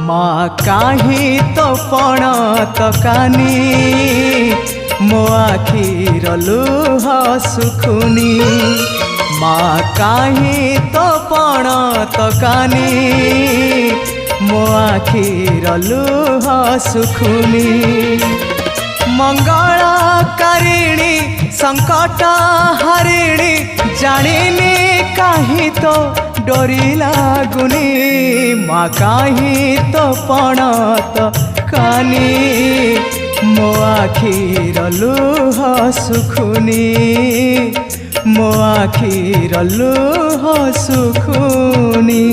माँ काहे तो पण तकानी मो आखिर लुह सुखुनी माँ काहे तो पण तकानी मो आखिर लुह सुखुनी मंगलकारिणी संकट हरिणी जानिनी काहे तो डोरी लागुनी माँ काहे तो पण तकानी मो आखिर लुह सुखुनी मो आखिर लुह सुखुनी।